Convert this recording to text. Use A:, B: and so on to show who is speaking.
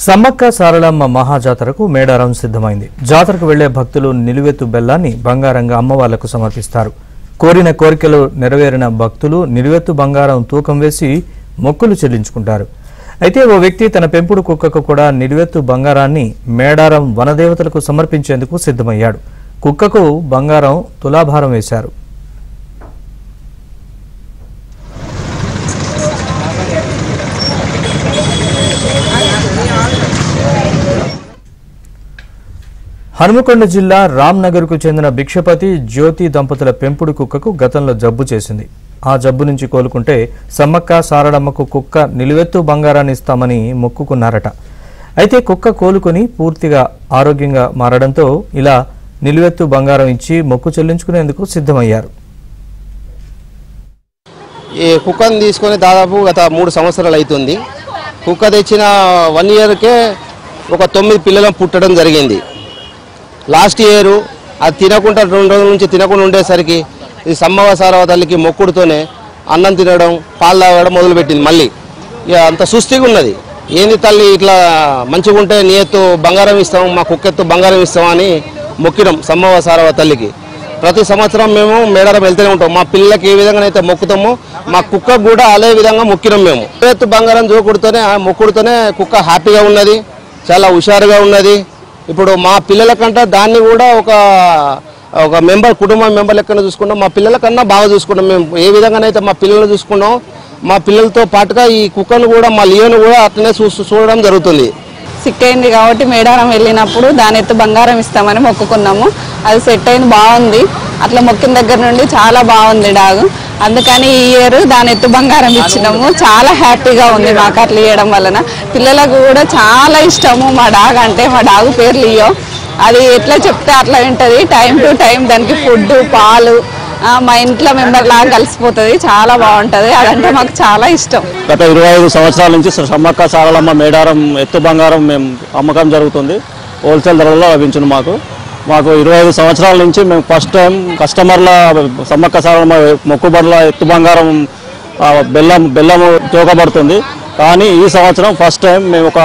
A: సమ్మక్క సారలమ్మ మహాజాతరకు మేడారం సిద్ధమైంది. జాతరకు వెళ్లే భక్తులు నిలువెత్తు బెల్లాన్ని బంగారంగా అమ్మవార్లకు సమర్పిస్తారు. కోరిన కోరికలు నెరవేరిన భక్తులు నిలువెత్తు బంగారం తూకం వేసి మొక్కులు చెల్లించుకుంటారు. అయితే ఓ వ్యక్తి తన పెంపుడు కుక్కకు కూడా నిలువెత్తు బంగారాన్ని మేడారం వనదేవతలకు సమర్పించేందుకు సిద్ధమయ్యాడు. కుక్కకు బంగారం తులాభారం వేశారు. హనుమకొండ జిల్లా రామ్నగర్కు చెందిన భిక్షపతి జ్యోతి దంపతుల పెంపుడు కుక్కకు గతంలో జబ్బు చేసింది. ఆ జబ్బు నుంచి కోలుకుంటే సమ్మక్క సారలమ్మకు కుక్క నిలువెత్తు బంగారాన్ని ఇస్తామని మొక్కుకున్నారట. అయితే కుక్క కోలుకొని పూర్తిగా ఆరోగ్యంగా మారడంతో ఇలా నిలువెత్తు బంగారం ఇచ్చి మొక్కు చెల్లించుకునేందుకు సిద్ధమయ్యారు.
B: ఈ కుక్కను తీసుకొని దాదాపు గత 3 సంవత్సరాలు అవుతుంది. కుక్క తెచ్చిన 1 ఇయర్కే ఒక 9 పిల్లలను పుట్టడం జరిగింది. లాస్ట్ ఇయర్ అది తినకుండా 2 రోజుల నుంచి తినకుండా ఉండేసరికి ఈ సమ్మవ్వ సారవ్వ తల్లికి మొక్కుడుతోనే అన్నం తినడం పాలు తాగడం మొదలుపెట్టింది. మళ్ళీ ఇక అంత సుస్థిగా ఉన్నది. ఏంది తల్లి ఇట్లా మంచిగా ఉంటే నీ ఎత్తు బంగారం ఇస్తాం, మా కుక్కెత్తు బంగారం ఇస్తామని మొక్కినాం సమ్మవ్వ సారవ్వ తల్లికి. ప్రతి సంవత్సరం మేము మేడారం వెళ్తూనే ఉంటాం. మా పిల్లలకి ఏ విధంగా అయితే మొక్కుతామో మా కుక్కకు కూడా అదే విధంగా మొక్కినాం. మేము ఎత్తు బంగారం జోకుడుతోనే మొక్కుడుతోనే కుక్క హ్యాపీగా ఉన్నది, చాలా హుషారుగా ఉన్నది. ఇప్పుడు మా పిల్లల కంటే దాన్ని కూడా ఒక మెంబర్ కుటుంబ మెంబర్ లెక్కన చూసుకున్నాం. మా పిల్లల కన్నా బాగా చూసుకున్నాం. మేము ఏ విధంగానైతే మా పిల్లలను చూసుకున్నాం, మా పిల్లలతో పాటుగా ఈ కుక్కను కూడా మా లియోను కూడా అట్లనే చూడడం జరుగుతుంది.
C: సిక్ అయింది కాబట్టి మేడారం వెళ్ళినప్పుడు దాని ఎత్తు బంగారం ఇస్తామని మొక్కుకున్నాము. అది సెట్ అయింది, బాగుంది. అట్లా మొక్కిన దగ్గర నుండి చాలా బాగుంది డాగు. అందుకని ఈ ఇయర్ దాని ఎత్తు బంగారం ఇచ్చినాము. చాలా హ్యాపీగా ఉంది మాకు అట్లా ఇవ్వడం వలన. పిల్లలకు కూడా చాలా ఇష్టము మా డాగ్ అంటే. మా డాగు పేరు లియో. అది ఎట్లా చెప్తే అట్లా వింటుంది. టైం టు టైం దానికి ఫుడ్ పాలు మా ఇంట్లో మెంబర్ లాగా కలిసిపోతుంది. చాలా బాగుంటుంది. అదంటే మాకు చాలా ఇష్టం.
D: గత 25 సంవత్సరాల నుంచి సమ్మక్క సారలమ్మ మేడారం ఎత్తు బంగారం మేము అమ్మకం జరుగుతుంది. హోల్సేల్ ధరలో లభించింది మాకు 25 సంవత్సరాల నుంచి మేము ఫస్ట్ టైం కస్టమర్ల సమ్మక్క సారలమ్మ మొక్కుబడుల ఎత్తు బంగారం బెల్లము తోకబడుతుంది. కానీ ఈ సంవత్సరం ఫస్ట్ టైం మేము ఒక